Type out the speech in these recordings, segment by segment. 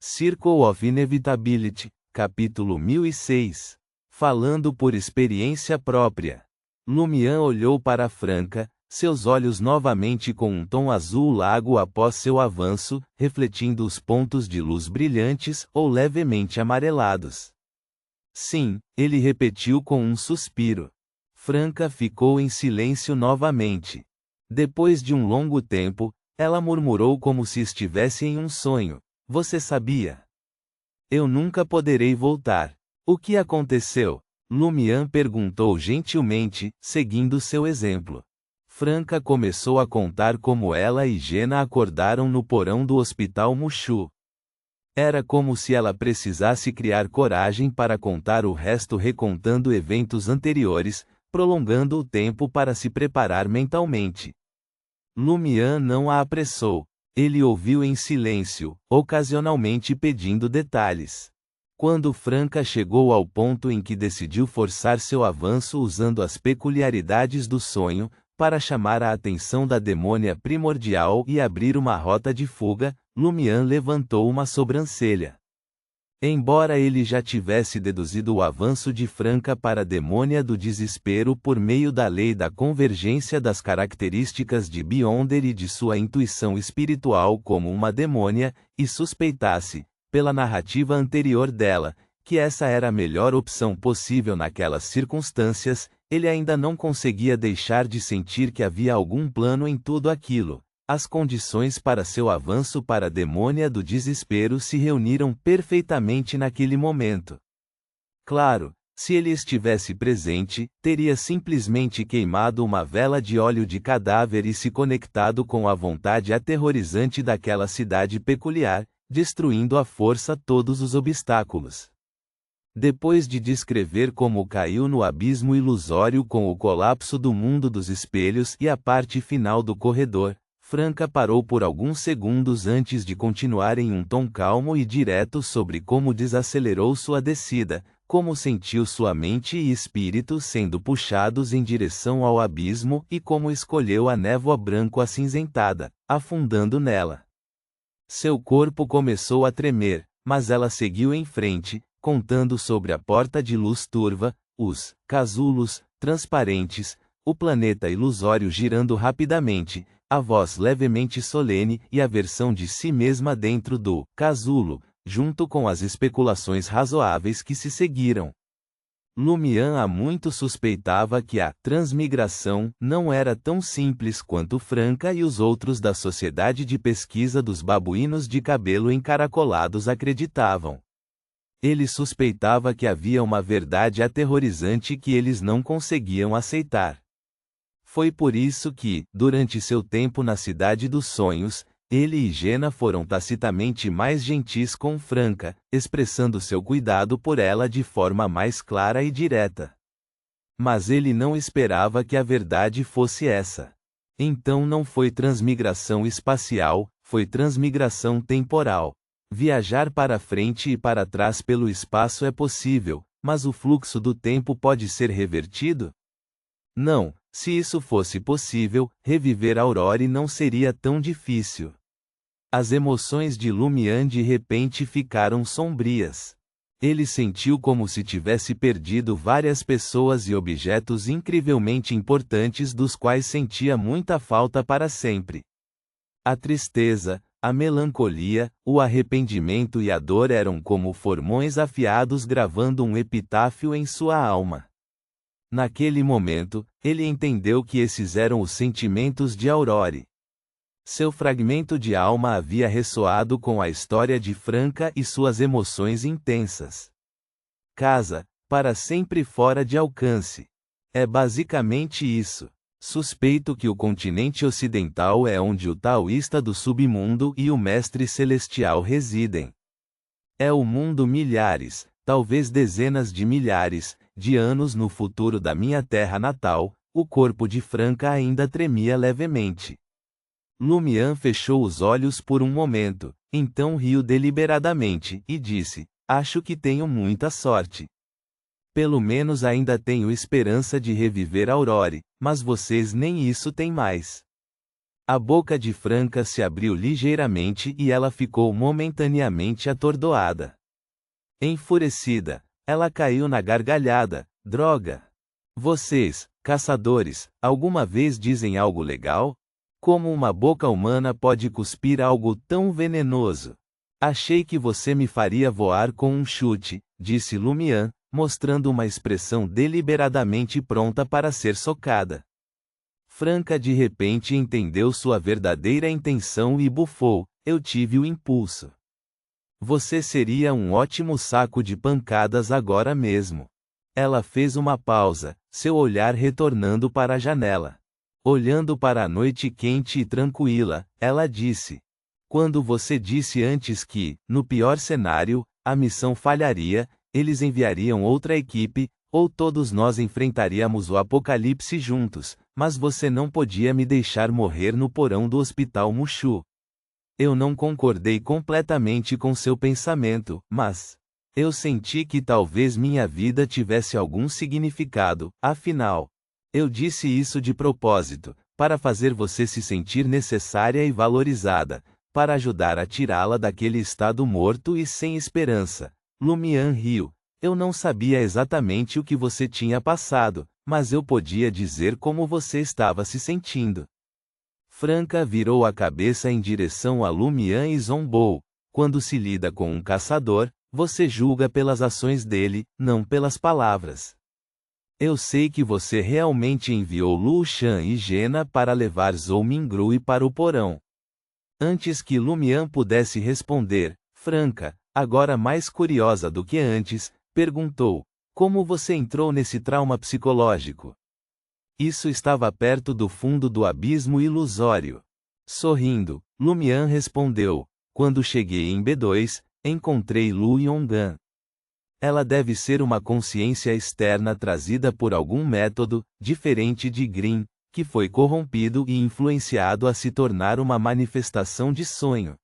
Circle of Inevitability, capítulo 1006. Falando por experiência própria. Lumian olhou para Franca, seus olhos novamente com um tom azul lago após seu avanço, refletindo os pontos de luz brilhantes ou levemente amarelados. Sim, ele repetiu com um suspiro. Franca ficou em silêncio novamente. Depois de um longo tempo, ela murmurou como se estivesse em um sonho. Você sabia? Eu nunca poderei voltar. O que aconteceu? Lumian perguntou gentilmente, seguindo seu exemplo. Franca começou a contar como ela e Jenna acordaram no porão do Hospital Mushu. Era como se ela precisasse criar coragem para contar o resto, recontando eventos anteriores, prolongando o tempo para se preparar mentalmente. Lumian não a apressou. Ele ouviu em silêncio, ocasionalmente pedindo detalhes. Quando Franca chegou ao ponto em que decidiu forçar seu avanço usando as peculiaridades do sonho, para chamar a atenção da demônia primordial e abrir uma rota de fuga, Lumian levantou uma sobrancelha. Embora ele já tivesse deduzido o avanço de Franca para a demônia do desespero por meio da lei da convergência das características de Beyonder e de sua intuição espiritual como uma demônia, e suspeitasse, pela narrativa anterior dela, que essa era a melhor opção possível naquelas circunstâncias, ele ainda não conseguia deixar de sentir que havia algum plano em tudo aquilo. As condições para seu avanço para a demônia do desespero se reuniram perfeitamente naquele momento. Claro, se ele estivesse presente, teria simplesmente queimado uma vela de óleo de cadáver e se conectado com a vontade aterrorizante daquela cidade peculiar, destruindo à força todos os obstáculos. Depois de descrever como caiu no abismo ilusório com o colapso do mundo dos espelhos e a parte final do corredor, Franca parou por alguns segundos antes de continuar em um tom calmo e direto sobre como desacelerou sua descida, como sentiu sua mente e espírito sendo puxados em direção ao abismo e como escolheu a névoa branco-acinzentada, afundando nela. Seu corpo começou a tremer, mas ela seguiu em frente, contando sobre a porta de luz turva, os casulos transparentes, o planeta ilusório girando rapidamente, a voz levemente solene e a versão de si mesma dentro do casulo, junto com as especulações razoáveis que se seguiram. Lumian há muito suspeitava que a transmigração não era tão simples quanto Franca e os outros da Sociedade de Pesquisa dos Babuínos de Cabelo Encaracolados acreditavam. Ele suspeitava que havia uma verdade aterrorizante que eles não conseguiam aceitar. Foi por isso que, durante seu tempo na Cidade dos Sonhos, ele e Jenna foram tacitamente mais gentis com Franca, expressando seu cuidado por ela de forma mais clara e direta. Mas ele não esperava que a verdade fosse essa. Então não foi transmigração espacial, foi transmigração temporal. Viajar para frente e para trás pelo espaço é possível, mas o fluxo do tempo pode ser revertido? Não. Se isso fosse possível, reviver Aurore não seria tão difícil. As emoções de Lumian de repente ficaram sombrias. Ele sentiu como se tivesse perdido várias pessoas e objetos incrivelmente importantes dos quais sentia muita falta para sempre. A tristeza, a melancolia, o arrependimento e a dor eram como formões afiados gravando um epitáfio em sua alma. Naquele momento, ele entendeu que esses eram os sentimentos de Aurore. Seu fragmento de alma havia ressoado com a história de Franca e suas emoções intensas. Casa, para sempre fora de alcance. É basicamente isso. Suspeito que o continente ocidental é onde o taoísta do submundo e o mestre celestial residem. É o mundo milhares, talvez dezenas de milhares, de anos no futuro da minha terra natal. O corpo de Franca ainda tremia levemente. Lumian fechou os olhos por um momento, então riu deliberadamente, e disse, acho que tenho muita sorte. Pelo menos ainda tenho esperança de reviver Aurore, mas vocês nem isso têm mais. A boca de Franca se abriu ligeiramente e ela ficou momentaneamente atordoada. Enfurecida, ela caiu na gargalhada. Droga! Vocês, caçadores, alguma vez dizem algo legal? Como uma boca humana pode cuspir algo tão venenoso? Achei que você me faria voar com um chute, disse Lumian, mostrando uma expressão deliberadamente pronta para ser socada. Franca de repente entendeu sua verdadeira intenção e bufou. Eu tive o impulso. Você seria um ótimo saco de pancadas agora mesmo. Ela fez uma pausa, seu olhar retornando para a janela. Olhando para a noite quente e tranquila, ela disse: quando você disse antes que, no pior cenário, a missão falharia, eles enviariam outra equipe, ou todos nós enfrentaríamos o apocalipse juntos, mas você não podia me deixar morrer no porão do Hospital Mushu. Eu não concordei completamente com seu pensamento, mas eu senti que talvez minha vida tivesse algum significado, afinal. Eu disse isso de propósito, para fazer você se sentir necessária e valorizada, para ajudar a tirá-la daquele estado morto e sem esperança. Lumian riu. Eu não sabia exatamente o que você tinha passado, mas eu podia dizer como você estava se sentindo. Franca virou a cabeça em direção a Lumian e zombou. Quando se lida com um caçador, você julga pelas ações dele, não pelas palavras. Eu sei que você realmente enviou Lu Shan e Jena para levar Zhou Mingrui para o porão. Antes que Lumian pudesse responder, Franca, agora mais curiosa do que antes, perguntou: como você entrou nesse trauma psicológico? Isso estava perto do fundo do abismo ilusório. Sorrindo, Lumian respondeu: quando cheguei em B2, encontrei Lu Yonggan. Ela deve ser uma consciência externa trazida por algum método, diferente de Green, que foi corrompido e influenciado a se tornar uma manifestação de sonho.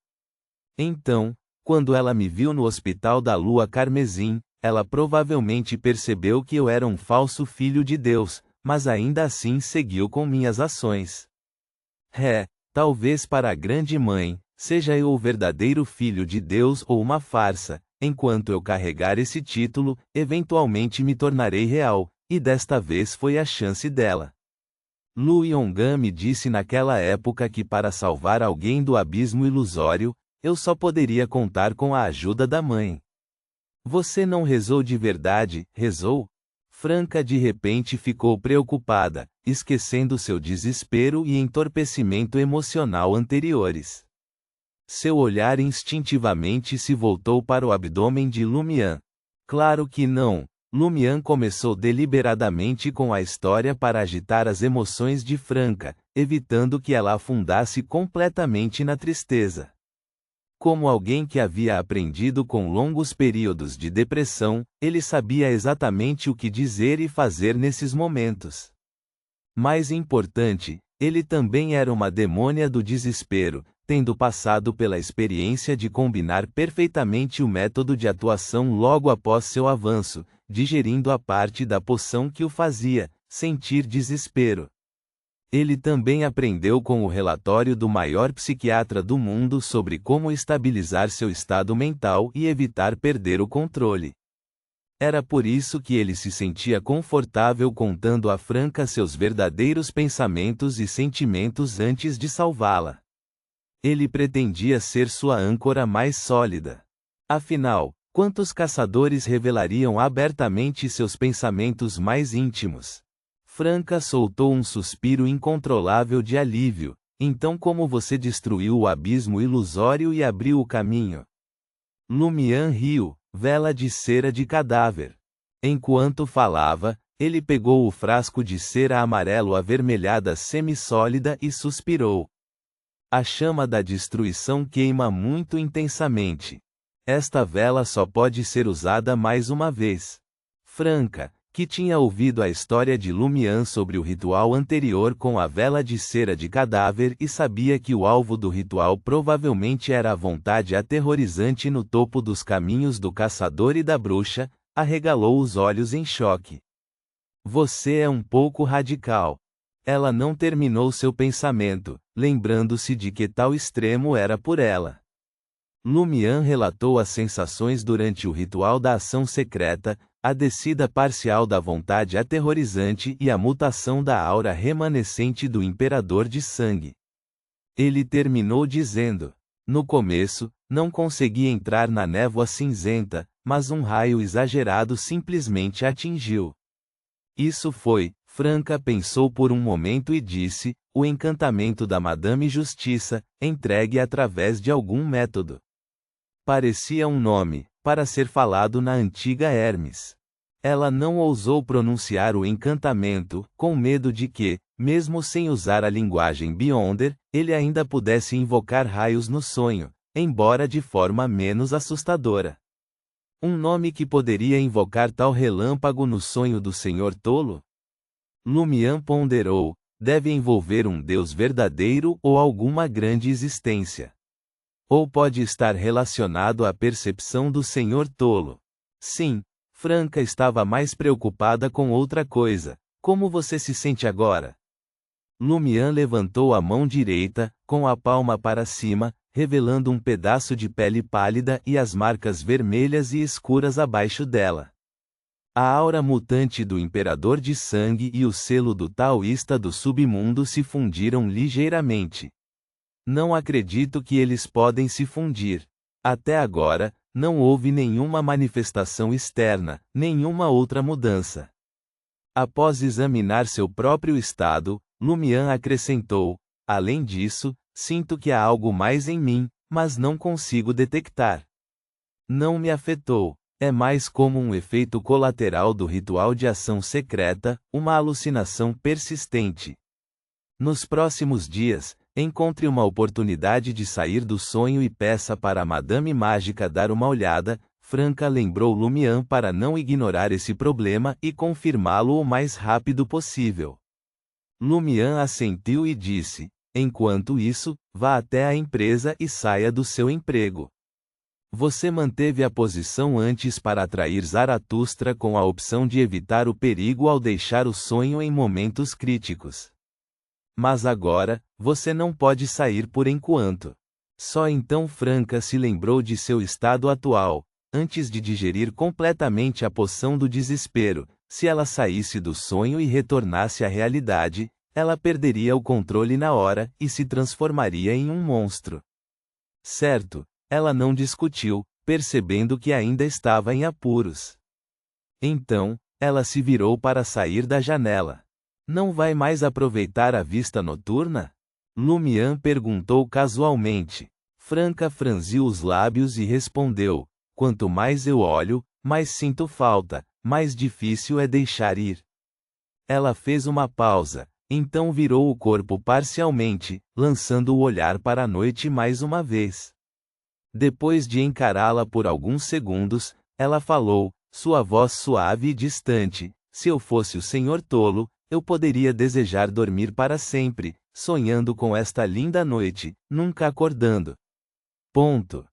Então, quando ela me viu no Hospital da Lua Carmesim, ela provavelmente percebeu que eu era um falso filho de Deus, mas ainda assim seguiu com minhas ações. Talvez para a Grande Mãe, seja eu o verdadeiro filho de Deus ou uma farsa, enquanto eu carregar esse título, eventualmente me tornarei real, e desta vez foi a chance dela. Lu Yonggan me disse naquela época que para salvar alguém do abismo ilusório, eu só poderia contar com a ajuda da mãe. Você não rezou de verdade, rezou? Franca de repente ficou preocupada, esquecendo seu desespero e entorpecimento emocional anteriores. Seu olhar instintivamente se voltou para o abdômen de Lumian. Claro que não. Lumian começou deliberadamente com a história para agitar as emoções de Franca, evitando que ela afundasse completamente na tristeza. Como alguém que havia aprendido com longos períodos de depressão, ele sabia exatamente o que dizer e fazer nesses momentos. Mais importante, ele também era uma demônia do desespero, tendo passado pela experiência de combinar perfeitamente o método de atuação logo após seu avanço, digerindo a parte da poção que o fazia sentir desespero. Ele também aprendeu com o relatório do maior psiquiatra do mundo sobre como estabilizar seu estado mental e evitar perder o controle. Era por isso que ele se sentia confortável contando a Franca seus verdadeiros pensamentos e sentimentos antes de salvá-la. Ele pretendia ser sua âncora mais sólida. Afinal, quantos caçadores revelariam abertamente seus pensamentos mais íntimos? Franca soltou um suspiro incontrolável de alívio. Então como você destruiu o abismo ilusório e abriu o caminho? Lumian riu, vela de cera de cadáver. Enquanto falava, ele pegou o frasco de cera amarelo avermelhada semissólida e suspirou. A chama da destruição queima muito intensamente. Esta vela só pode ser usada mais uma vez. Franca, que tinha ouvido a história de Lumian sobre o ritual anterior com a vela de cera de cadáver e sabia que o alvo do ritual provavelmente era a vontade aterrorizante no topo dos caminhos do caçador e da bruxa, arregalou os olhos em choque. Você é um pouco radical. Ela não terminou seu pensamento, lembrando-se de que tal extremo era por ela. Lumian relatou as sensações durante o ritual da ação secreta, a descida parcial da vontade aterrorizante e a mutação da aura remanescente do Imperador de Sangue. Ele terminou dizendo: no começo, não consegui entrar na névoa cinzenta, mas um raio exagerado simplesmente atingiu. Isso foi, Franca pensou por um momento e disse, o encantamento da Madame Justiça, entregue através de algum método. Parecia um nome, para ser falado na antiga Hermes. Ela não ousou pronunciar o encantamento, com medo de que, mesmo sem usar a linguagem Beyonder, ele ainda pudesse invocar raios no sonho, embora de forma menos assustadora. Um nome que poderia invocar tal relâmpago no sonho do Senhor Tolo? Lumian ponderou, deve envolver um Deus verdadeiro ou alguma grande existência. Ou pode estar relacionado à percepção do Senhor Tolo. Sim, Franca estava mais preocupada com outra coisa. Como você se sente agora? Lumian levantou a mão direita, com a palma para cima, revelando um pedaço de pele pálida e as marcas vermelhas e escuras abaixo dela. A aura mutante do Imperador de Sangue e o selo do Taoísta do Submundo se fundiram ligeiramente. Não acredito que eles podem se fundir. Até agora, não houve nenhuma manifestação externa, nenhuma outra mudança. Após examinar seu próprio estado, Lumian acrescentou: além disso, sinto que há algo mais em mim, mas não consigo detectar. Não me afetou. É mais como um efeito colateral do ritual de ação secreta, uma alucinação persistente. Nos próximos dias, encontre uma oportunidade de sair do sonho e peça para a Madame Mágica dar uma olhada. Franca lembrou Lumian para não ignorar esse problema e confirmá-lo o mais rápido possível. Lumian assentiu e disse: enquanto isso, vá até a empresa e saia do seu emprego. Você manteve a posição antes para atrair Zaratustra com a opção de evitar o perigo ao deixar o sonho em momentos críticos. Mas agora, você não pode sair por enquanto. Só então Franca se lembrou de seu estado atual. Antes de digerir completamente a poção do desespero, se ela saísse do sonho e retornasse à realidade, ela perderia o controle na hora e se transformaria em um monstro. Certo, ela não discutiu, percebendo que ainda estava em apuros. Então, ela se virou para sair da janela. Não vai mais aproveitar a vista noturna? Lumian perguntou casualmente. Franca franziu os lábios e respondeu: quanto mais eu olho, mais sinto falta, mais difícil é deixar ir. Ela fez uma pausa, então virou o corpo parcialmente, lançando o olhar para a noite mais uma vez. Depois de encará-la por alguns segundos, ela falou, sua voz suave e distante: se eu fosse o Senhor Tolo, eu poderia desejar dormir para sempre, sonhando com esta linda noite, nunca acordando. Ponto.